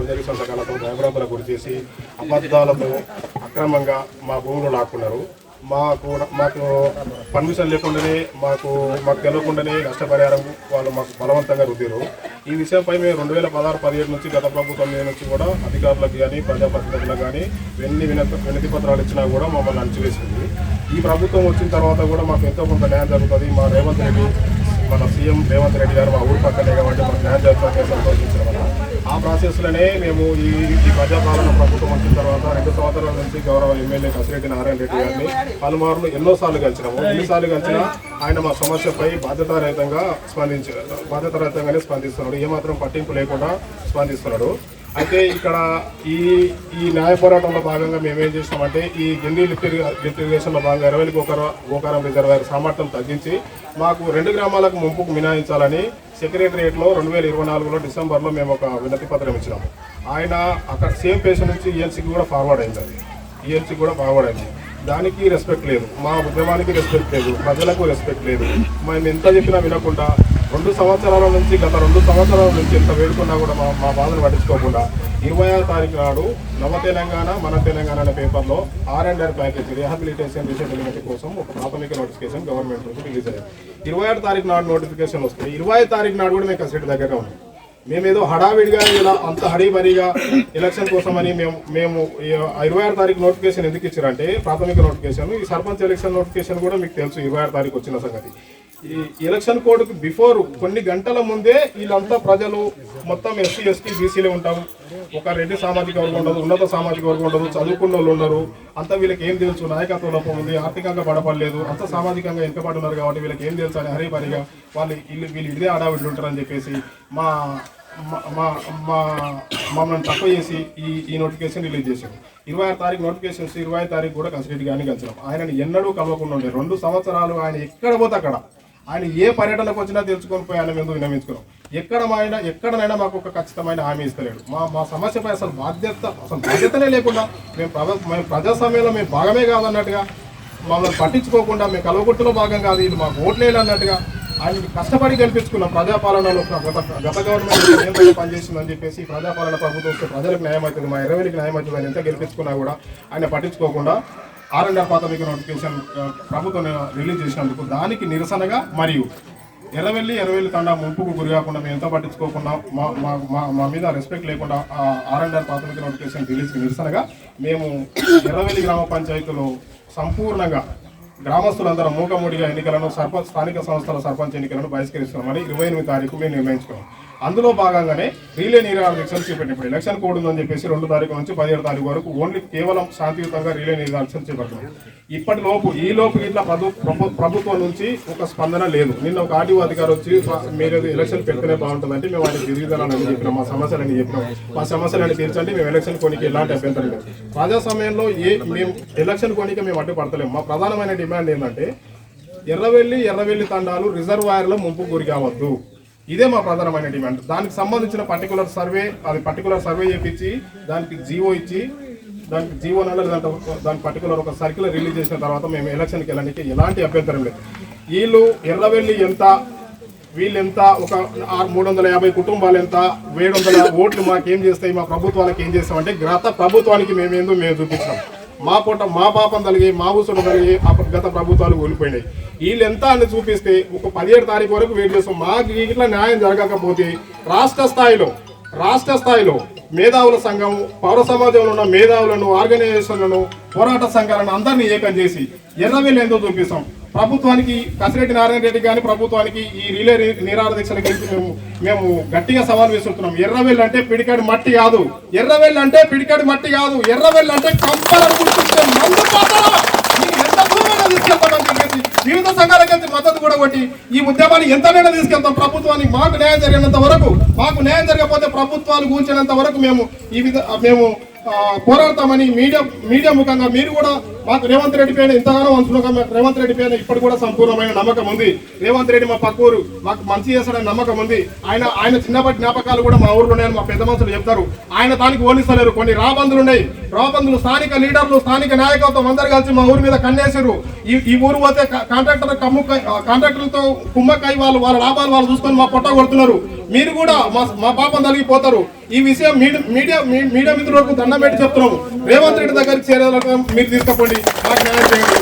Forgery సంతకాలతో భయభ్రాంతులకు గురి చేసి అబద్ధాలతో అక్రమంగా మా భూములు లాక్కున్నారు. మాకు పర్మిషన్ లేకుండానే మాకు తెలియకుండానే నష్టపరిహారం వాళ్ళు మాకు బలవంతంగా రుద్దారు. ఈ విషయంపై మేము 2016-17 నుంచి గత ప్రభుత్వం నుంచి కూడా అధికారులకు కానీ ప్రజాప్రతినిధులకు కానీ వినతి పత్రాలు ఇచ్చినా కూడా మమ్మల్ని అణచివేసింది. ఈ ప్రభుత్వం వచ్చిన తర్వాత కూడా మాకు ఎంతో కొంత న్యాయం జరుగుతుంది. మా రేవంత్ రెడ్డి మన సీఎం రేవంత్ రెడ్డి గారు మా ఊరు పక్కనే కాబట్టి మాకు న్యాయం జరుగుతుందని సంతోషించడం వల్ల ఆ ప్రాసెస్లోనే మేము ఈ ప్రజాపాలన ప్రభుత్వం వచ్చిన తర్వాత 2 సంవత్సరాల నుంచి గౌరవ ఎమ్మెల్యే కసిరెడ్డి నారాయణ రెడ్డి గారిని పలుమార్లు ఎన్నోసార్లు కలిసినాము. ఎన్నిసార్లు కలిసినా ఆయన మా సమస్యపై బాధ్యతారహితంగానే స్పందిస్తున్నాడు. ఏమాత్రం పట్టింపు లేకుండా స్పందిస్తున్నాడు. అయితే ఇక్కడ ఈ న్యాయ పోరాటంలో భాగంగా మేమేం చేసినామంటే ఈ గిండి లిఫ్ట్ ఇరిగేషన్లో భాగంగా 20 గోకారం రిజర్వాయర్ సామర్థ్యం తగ్గించి మాకు 2 గ్రామాలకు ముంపుకు మినహాయించాలని సెక్రటరియట్లో 2024 డిసెంబర్లో మేము ఒక వినతి పత్రం ఇచ్చినాము. ఆయన అక్కడ సేమ్ పేషెంట్ నుంచి ఈఎన్సీకి కూడా ఫార్వర్డ్ అయింది. దానికి రెస్పెక్ట్ లేదు, మా ఉద్యమానికి రెస్పెక్ట్ లేదు, ప్రజలకు రెస్పెక్ట్ లేదు. మేము ఎంత చెప్పినా వినకుండా గత 2 సంవత్సరాల నుంచి ఎంత వేడుకున్నా కూడా మా బాధను పట్టించుకోకుండా 26వ తారీఖు నాడు నవ తెలంగాణ మన తెలంగాణ అనే పేపర్లో R&R ప్యాకేజ్ రిహాబిలిటేషన్ రీసెటిల్మెంట్ కోసం ఒక ప్రాథమిక నోటిఫికేషన్ గవర్నమెంట్ నుంచి రిలీజ్ అయ్యింది. 26వ తారీఖు నాడు నోటిఫికేషన్ వస్తే 25వ తారీఖు నాడు కూడా మేము కసిరెడ్డి దగ్గరగా ఉన్నాం. మేమేదో హడావిడిగా ఇలా అంత హడీబరిగా ఎలక్షన్ కోసమని మేము 26వ తారీఖు నోటిఫికేషన్ ఎందుకు ఇచ్చారంటే ప్రాథమిక నోటిఫికేషన్, ఈ సర్పంచ్ ఎలక్షన్ నోటిఫికేషన్ కూడా మీకు తెలుసు 26వ తారీఖు వచ్చిన సంగతి. ఈ ఎలక్షన్ కోడ్కి బిఫోర్ కొన్ని గంటల ముందే వీళ్ళంతా ప్రజలు మొత్తం SC ST BCలే ఉంటాం. ఒక రెడ్డి సామాజిక వర్గం ఉండదు, ఉన్నత సామాజిక వర్గం ఉండదు, చదువుకున్న వాళ్ళు ఉండరు. అంతా వీళ్ళకి ఏం తెలుసు, నాయకత్వ లోపం ఉంది, ఆర్థికంగా బడపడలేదు, అంత సామాజికంగా వెనుకబడి ఉన్నారు కాబట్టి వీళ్ళకి ఏం తెలుసు అని హరిపరిగా వీళ్ళు ఇదే ఆడావిడ్లు ఉంటారని చెప్పేసి మమ్మల్ని తక్కువ చేసి ఈ నోటిఫికేషన్ రిలీజ్ చేశారు. 26వ తారీఖు నోటిఫికేషన్స్ 25వ తారీఖు కూడా కసిరెడ్డి గారిని కలిసినాం. ఆయనని ఎన్నడూ కలవకుండా ఉండే 2 సంవత్సరాలు ఆయన ఎక్కడ పోతే అక్కడ ఆయన ఏ పర్యటనకు వచ్చినా తెలుసుకొని పోయి ఆయన మేము విన్నవించుకున్నాం. ఎక్కడనైనా మాకు ఒక ఖచ్చితమైన హామీ ఇస్తలేడు. మా సమస్యపై అసలు బాధ్యతనే లేకుండా మేము ప్రజాస్వామ్యంలో మేము భాగమే కాదన్నట్టుగా మమ్మల్ని పట్టించుకోకుండా మేము కలవగుట్టులో భాగం కాదు, ఇది మాకు ఓట్లేదు అన్నట్టుగా ఆయన కష్టపడి గెలిపించుకున్నాం. ప్రజాపాలనలో గత గవర్నమెంట్ పనిచేసిందని చెప్పేసి ప్రజాపాలన ప్రభుత్వం వస్తే ప్రజలకు న్యాయం అవుతుంది, మా 20కి న్యాయం అవుతుంది అని ఎంత గెలిపించుకున్నా కూడా ఆయన పట్టించుకోకుండా R&R ప్రాథమిక నోటిఫికేషన్ ప్రభుత్వం రిలీజ్ చేసినందుకు దానికి నిరసనగా మరియు ఎర్రవెల్లి తండా ముంపుకు గురి కాకుండా మేము ఎంత పట్టించుకోకుండా మా మీద రెస్పెక్ట్ లేకుండా R&R ప్రాథమిక నోటిఫికేషన్ రిలీజ్కి నిరసనగా మేము ఎర్రవెల్లి గ్రామ పంచాయతీలో సంపూర్ణంగా గ్రామస్తులందరూ మూకమూడిగా ఎన్నికలను స్థానిక సంస్థల సర్పంచ్ ఎన్నికలను బహిష్కరిస్తున్నామని 28వ తారీఖు మేము నిర్ణయించుకున్నాం. అందులో భాగంగానే రీలే నిరాహార దీక్షలు చేపట్టినప్పుడు ఎలక్షన్ కోడ్ ఉందని చెప్పేసి 2 తారీఖు నుంచి 17వ తారీఖు వరకు ఓన్లీ కేవలం శాంతియుతంగా రీలే నిరాహార దీక్షలు చేపడుతున్నాం. ఈలోపు ఇట్లా ప్రభుత్వం నుంచి ఒక స్పందన లేదు. నిన్న ఒక ఆర్టీఓ అధికారి వచ్చి మీరు ఎలక్షన్ పెడితేనే బాగుంటుందంటే మేము ఆయనకు తిరిగిదాలని చెప్పినాం, మా సమస్యలని తీర్చండి, మేము ఎలక్షన్ కొనికి ఎలాంటి అభ్యంతరం లేదు. ప్రజాస్వామ్యంలో మేము ఎలక్షన్ కొనికి మేము అడ్డుపడతలేము. మా ప్రధానమైన డిమాండ్ ఏంటంటే ఎర్రవెల్లి తండాలు రిజర్వాయర్లో ముంపు గురి కావద్దు. ఇదే మా ప్రధానమైన డిమాండ్. దానికి సంబంధించిన పర్టికులర్ సర్వే చేయించి దానికి జీవో ఇచ్చి దానికి జీవో దాని పర్టికులర్ ఒక సర్క్యులర్ రిలీజ్ చేసిన తర్వాత మేము ఎలక్షన్కి వెళ్ళడానికి ఎలాంటి అభ్యంతరం లేదు. ఎర్రవెల్లి ఎంత, వీళ్ళెంత, ఒక 350 కుటుంబాలు ఎంత, 700 ఓట్లు మాకేం చేస్తాయి, మా ప్రభుత్వానికి ఏం చేస్తామంటే గత ప్రభుత్వానికి మేము చూపించాం. మా పాపం తలిగి మా ఊసుడు తలిగి గత ప్రభుత్వాలు కోల్పోయినాయి. వీళ్ళెంత అని చూపిస్తే ఒక 17వ తారీఖు వరకు వెయిట్ చేస్తాం. మాకు ఇట్లా న్యాయం జరగకపోతే రాష్ట్ర స్థాయిలో మేధావుల సంఘం, పౌర సమాజంలో ఉన్న మేధావులను, ఆర్గనైజేషన్లను, పోరాట సంఘాలను అందరినీ ఏకం చేసి ఎర్రవెల్లి ఎంతో చూపిస్తాం. ప్రభుత్వానికి కసిరెడ్డి నారాయణ రెడ్డి కానీ ప్రభుత్వానికి ఈ రిలే నిరాహార దీక్షల గురించి మేము గట్టిగా సవాల్ విసురుతున్నాం. ఎర్రవెల్లి అంటే పిడికాడి మట్టి కాదు, ఎర్రవెల్లి అంటే కంపలను గుర్తిస్తే మందు పాతారా ఎంత దూరంగా తీసుకెళ్తామని చెప్పేసి వివిధ సంఘాలకు వెళ్తే మద్దతు కూడా కొట్టి ఈ ఉద్యమాన్ని ఎంతనైనా తీసుకెళ్తాం. ప్రభుత్వానికి మాకు న్యాయం జరిగినంత వరకు, మాకు న్యాయం జరగకపోతే ప్రభుత్వాలు కూర్చున్నంత వరకు మేము పోరాడతామని మీడియా ముఖంగా మీరు కూడా మాకు రేవంత్ రెడ్డి పైన ఇంతగానో అంచులుగా రేవంత్ రెడ్డి పైన ఇప్పుడు కూడా సంపూర్ణమైన నమ్మకం ఉంది. రేవంత్ రెడ్డి మా పక్కూరు మాకు మంచి చేస్తాడని నమ్మకం ఉంది. ఆయన చిన్నప్పటి జ్ఞాపకాలు కూడా మా ఊర్లో ఉన్నాయని మా పెద్ద మనుషులు చెప్తారు. ఆయన దానికి ఓనిస్తలేరు. కొన్ని రాబందులు ఉన్నాయి. రాబందులు స్థానిక లీడర్లు, స్థానిక నాయకత్వం అందరు కలిసి మా ఊరి మీద కన్నేసారు. ఈ ఊరు పోతే కాంట్రాక్టర్లతో కుమ్మక్కై వాళ్ళ లాభాలు వాళ్ళు చూసుకొని మా పొట్ట కొడుతున్నారు. మీరు కూడా మా పాపం తొలగిపోతారు. ఈ విషయం మీడియా మిత్రులకు దండం పెట్టి చెప్తున్నాము. రేవంత్ రెడ్డి దగ్గరికి చేరేదాకా మీరు తీసుకుపోండి, మాకు న్యాయం చేయండి.